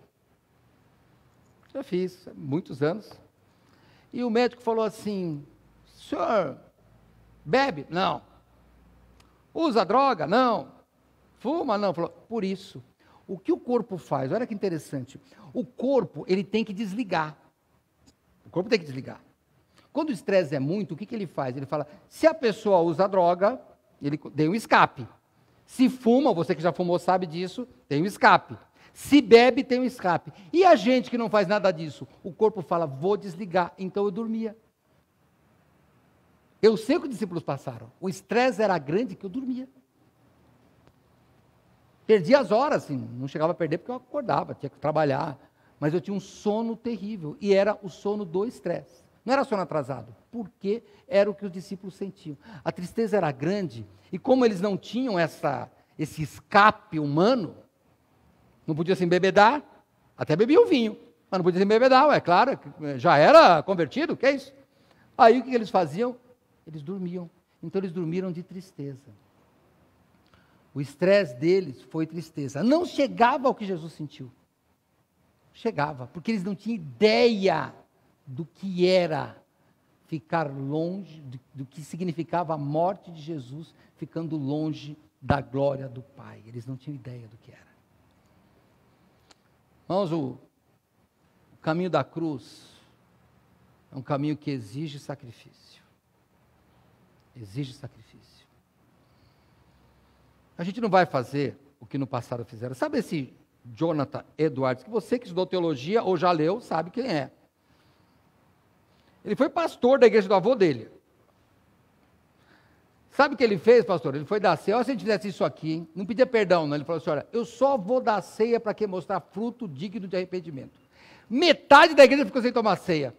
Já fiz, muitos anos. E o médico falou assim: senhor, bebe? Não. Usa droga? Não. Fuma? Não. Falou, por isso. O que o corpo faz? Olha que interessante. O corpo, ele tem que desligar. O corpo tem que desligar. Quando o estresse é muito, o que ele faz? Ele fala, se a pessoa usa droga, ele tem um escape. Se fuma, você que já fumou sabe disso, tem um escape. Se bebe, tem um escape. E a gente que não faz nada disso? O corpo fala, vou desligar. Então eu dormia. Eu sei o que os discípulos passaram. O estresse era grande que eu dormia. Perdia as horas, assim, não chegava a perder porque eu acordava, tinha que trabalhar. Mas eu tinha um sono terrível, e era o sono do estresse. Não era sono atrasado, porque era o que os discípulos sentiam. A tristeza era grande, e como eles não tinham esse escape humano, não podia se embebedar, até bebia o vinho, mas não podia se embebedar, é claro, já era convertido, o que é isso? Aí o que eles faziam? Eles dormiam, então eles dormiram de tristeza. O estresse deles foi tristeza. Não chegava ao que Jesus sentiu. Chegava, porque eles não tinham ideia do que era ficar longe, do que significava a morte de Jesus, ficando longe da glória do Pai. Eles não tinham ideia do que era. Irmãos, o caminho da cruz é um caminho que exige sacrifício. Exige sacrifício. A gente não vai fazer o que no passado fizeram. Sabe esse Jonathan Edwards, que você que estudou teologia ou já leu, sabe quem é. Ele foi pastor da igreja do avô dele. Sabe o que ele fez, pastor? Ele foi dar ceia. Olha, se a gente fizesse isso aqui, hein? Não pedia perdão, não. Ele falou assim, olha, eu só vou dar ceia para quem mostrar fruto digno de arrependimento. Metade da igreja ficou sem tomar ceia.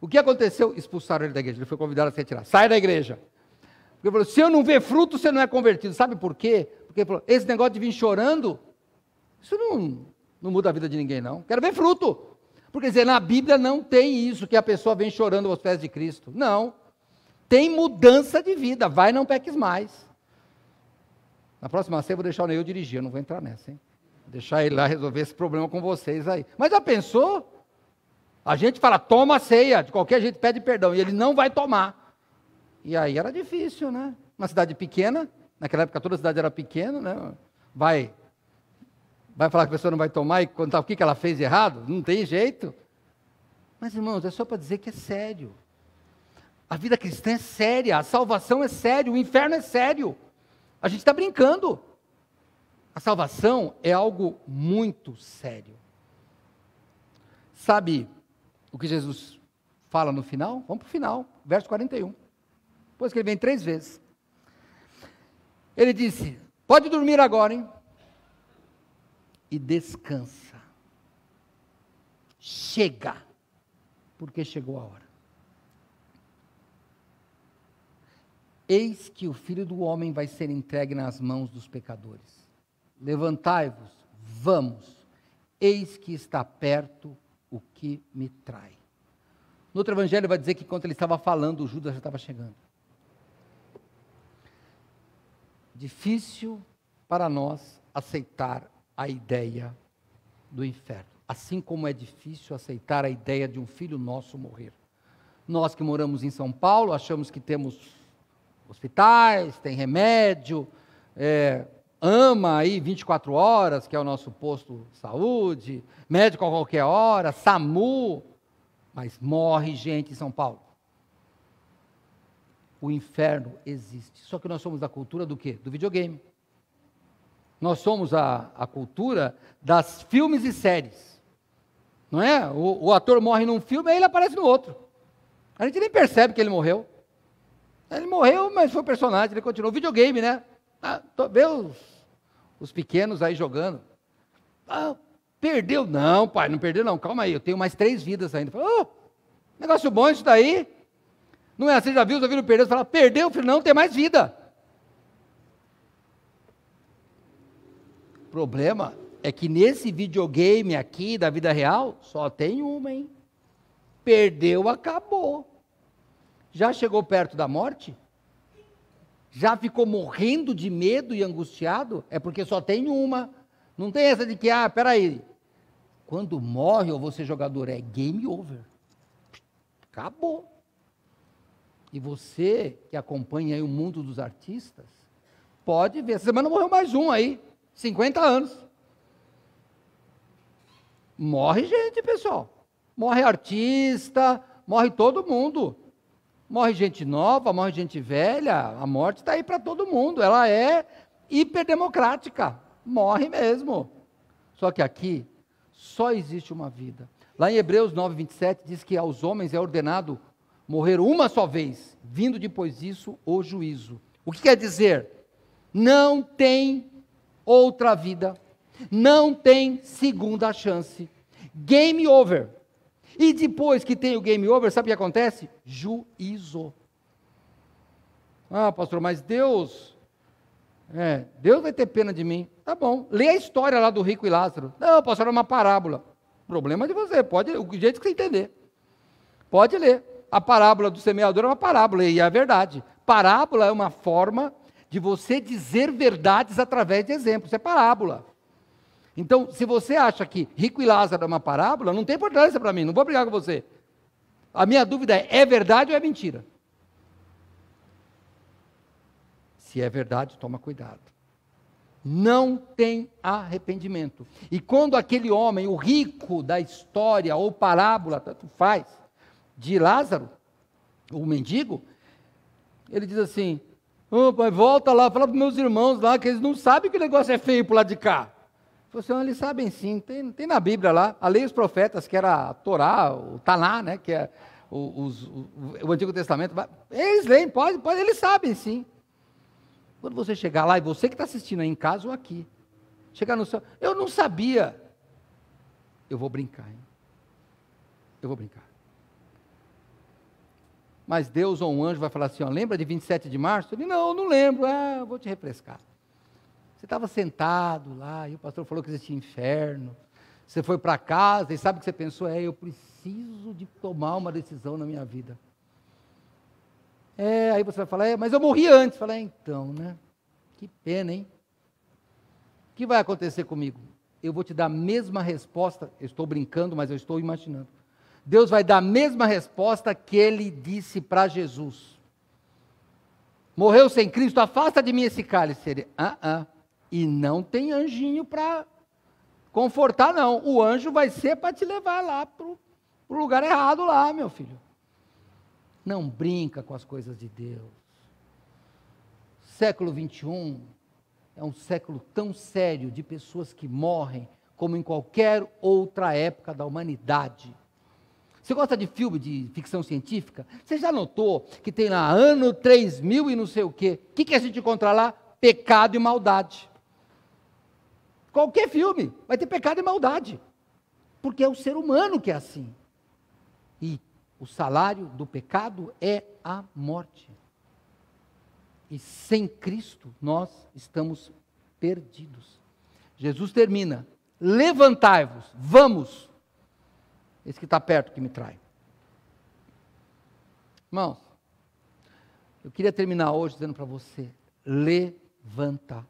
O que aconteceu? Expulsaram ele da igreja. Ele foi convidado a se retirar. Sai da igreja. Ele falou, se eu não ver fruto, você não é convertido. Sabe por quê? Porque ele falou, esse negócio de vir chorando, isso não muda a vida de ninguém, não. Quero ver fruto. Porque dizer, na Bíblia não tem isso, que a pessoa vem chorando aos pés de Cristo. Não. Tem mudança de vida. Vai, não peques mais. Na próxima ceia eu vou deixar o Neil dirigir, eu não vou entrar nessa, hein? Vou deixar ele lá resolver esse problema com vocês aí. Mas já pensou? A gente fala, toma a ceia, de qualquer jeito pede perdão, e ele não vai tomar. E aí era difícil, né? Uma cidade pequena, naquela época toda a cidade era pequena, né? Vai falar que a pessoa não vai tomar e contar o que ela fez errado? Não tem jeito. Mas, irmãos, é só para dizer que é sério. A vida cristã é séria, a salvação é séria, o inferno é sério. A gente está brincando. A salvação é algo muito sério. Sabe o que Jesus fala no final? Vamos para o final, verso 41. Depois que ele vem 3 vezes. Ele disse, pode dormir agora, hein? E descansa. Chega, porque chegou a hora. Eis que o Filho do Homem vai ser entregue nas mãos dos pecadores. Levantai-vos, vamos. Eis que está perto o que me trai. No outro evangelho vai dizer que enquanto ele estava falando, o Judas já estava chegando. Difícil para nós aceitar a ideia do inferno, assim como é difícil aceitar a ideia de um filho nosso morrer. Nós que moramos em São Paulo, achamos que temos hospitais, tem remédio, AMA aí 24 horas, que é o nosso posto de saúde, médico a qualquer hora, SAMU, mas morre gente em São Paulo. O inferno existe, só que nós somos da cultura do quê? Do videogame. Nós somos a cultura das filmes e séries, não é? O ator morre num filme, aí ele aparece no outro. A gente nem percebe que ele morreu. Ele morreu, mas foi personagem, ele continuou. Videogame, né? Vê os pequenos aí jogando. Perdeu? Não, pai, não perdeu não. Calma aí, eu tenho mais 3 vidas ainda. Negócio bom isso daí. Não é assim, já viu perder? Você fala, perdeu, filho, não, tem mais vida. O problema é que nesse videogame aqui da vida real, só tem uma, hein? Perdeu, acabou. Já chegou perto da morte? Já ficou morrendo de medo e angustiado? É porque só tem uma. Não tem essa de que, peraí, quando morre ou você jogador, é game over. Acabou. E você que acompanha aí o mundo dos artistas, pode ver, essa semana morreu mais um aí, 50 anos. Morre gente, pessoal. Morre artista, morre todo mundo. Morre gente nova, morre gente velha, a morte está aí para todo mundo, ela é hiperdemocrática, morre mesmo. Só que aqui, só existe uma vida. Lá em Hebreus 9, 27, diz que aos homens é ordenado morrer uma só vez, vindo depois disso o juízo. O que quer dizer? Não tem outra vida, não tem segunda chance. Game over. E depois que tem o game over, sabe o que acontece? Juízo. Pastor, mas Deus vai ter pena de mim. Tá bom, lê a história lá do rico e Lázaro. Não, pastor, é uma parábola. Problema de você, pode ler, o jeito que você entender. Pode ler. A parábola do semeador é uma parábola, e é a verdade. Parábola é uma forma de você dizer verdades através de exemplos, isso é parábola. Então, se você acha que Rico e Lázaro é uma parábola, não tem importância para mim, não vou brigar com você. A minha dúvida é verdade ou é mentira? Se é verdade, toma cuidado. Não tem arrependimento. E quando aquele homem, o rico da história, ou parábola, tanto faz, de Lázaro, o mendigo, ele diz assim, pai, volta lá, fala para os meus irmãos lá, que eles não sabem que o negócio é feio para o lado de cá. Ele falou assim, eles sabem sim, tem na Bíblia lá, a lei dos profetas, que era a Torá, o Taná, né, que é o Antigo Testamento, eles leem, pode, eles sabem sim. Quando você chegar lá, e você que está assistindo aí em casa ou aqui, chegar no céu, eu não sabia, eu vou brincar, hein? Eu vou brincar. Mas Deus ou um anjo vai falar assim, lembra de 27 de março? Ele, não lembro, eu vou te refrescar. Você estava sentado lá, e o pastor falou que existia inferno, você foi para casa, e sabe o que você pensou? Eu preciso de tomar uma decisão na minha vida. Aí você vai falar, mas eu morri antes. Fala, então, né? Que pena, hein? O que vai acontecer comigo? Eu vou te dar a mesma resposta, eu estou brincando, mas eu estou imaginando. Deus vai dar a mesma resposta que ele disse para Jesus. Morreu sem Cristo, afasta de mim esse cálice. Ele, E não tem anjinho para confortar, não. O anjo vai ser para te levar lá para o lugar errado lá, meu filho. Não brinca com as coisas de Deus. Século 21 é um século tão sério de pessoas que morrem como em qualquer outra época da humanidade. Você gosta de filme de ficção científica? Você já notou que tem lá ano 3000 e não sei o quê? O que a gente encontra lá? Pecado e maldade. Qualquer filme vai ter pecado e maldade. Porque é o ser humano que é assim. E o salário do pecado é a morte. E sem Cristo nós estamos perdidos. Jesus termina, levantai-vos, vamos. Esse que está perto que me trai. Irmãos, eu queria terminar hoje dizendo para você, levanta.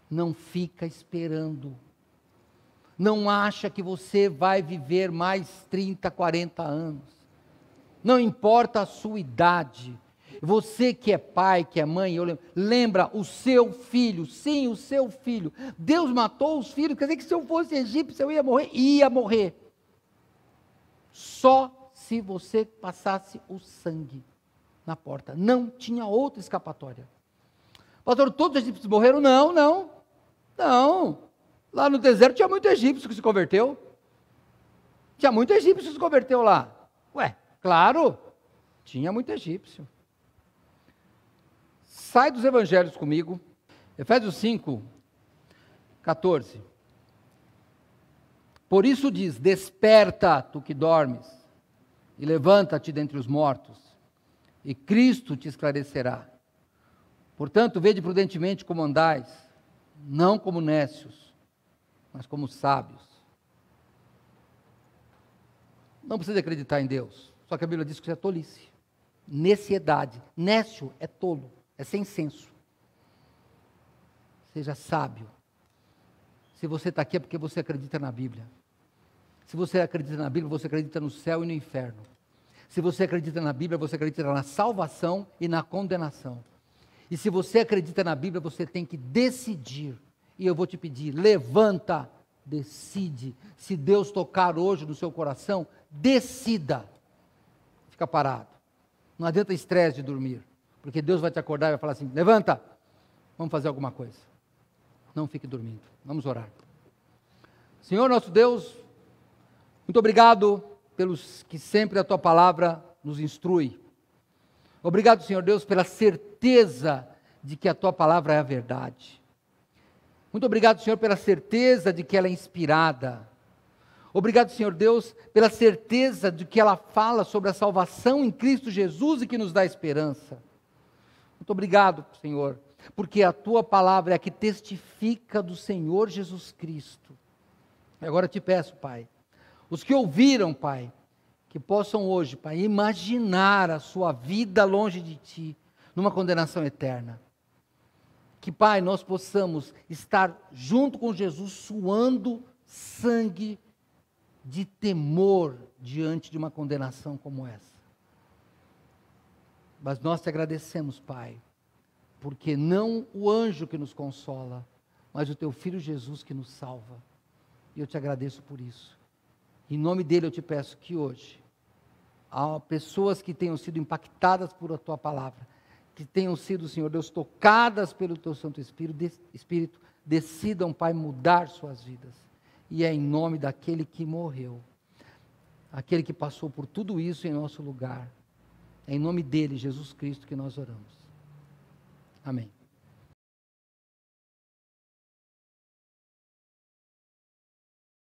Não fica esperando. Não acha que você vai viver mais 30, 40 anos. Não importa a sua idade. Você que é pai, que é mãe, lembra o seu filho, sim, o seu filho. Deus matou os filhos, quer dizer que se eu fosse egípcio eu ia morrer? Ia morrer. Só se você passasse o sangue na porta. Não tinha outra escapatória. Pastor, todos os egípcios morreram? Não. Lá no deserto tinha muito egípcio que se converteu. Tinha muito egípcio que se converteu lá. Claro, tinha muito egípcio. Sai dos evangelhos comigo. Efésios 5, 14. Por isso diz, desperta, tu que dormes, e levanta-te dentre os mortos, e Cristo te esclarecerá. Portanto, vede prudentemente como andais, não como nécios, mas como sábios. Não precisa acreditar em Deus, só que a Bíblia diz que isso é tolice. Neciedade. Nécio é tolo, é sem senso. Seja sábio. Se você está aqui é porque você acredita na Bíblia. Se você acredita na Bíblia, você acredita no céu e no inferno. Se você acredita na Bíblia, você acredita na salvação e na condenação. E se você acredita na Bíblia, você tem que decidir. E eu vou te pedir, levanta, decide. Se Deus tocar hoje no seu coração, decida. Fica parado. Não adianta estresse de dormir. Porque Deus vai te acordar e vai falar assim, levanta, vamos fazer alguma coisa. Não fique dormindo. Vamos orar. Senhor nosso Deus, muito obrigado pelos que sempre a Tua palavra nos instrui. Obrigado, Senhor Deus, pela certeza de que a Tua palavra é a verdade. Muito obrigado, Senhor, pela certeza de que ela é inspirada. Obrigado, Senhor Deus, pela certeza de que ela fala sobre a salvação em Cristo Jesus e que nos dá esperança. Muito obrigado, Senhor, porque a Tua palavra é a que testifica do Senhor Jesus Cristo. E agora te peço, Pai, os que ouviram, Pai, que possam hoje, Pai, imaginar a sua vida longe de Ti, numa condenação eterna. Que, Pai, nós possamos estar junto com Jesus, suando sangue de temor diante de uma condenação como essa. Mas nós te agradecemos, Pai, porque não o anjo que nos consola, mas o teu Filho Jesus que nos salva. E eu te agradeço por isso. Em nome dele eu te peço que hoje, há pessoas que tenham sido impactadas por a tua palavra, que tenham sido, Senhor Deus, tocadas pelo teu Santo Espírito, decidam, Pai, mudar suas vidas. E é em nome daquele que morreu, aquele que passou por tudo isso em nosso lugar. É em nome dele, Jesus Cristo, que nós oramos. Amém.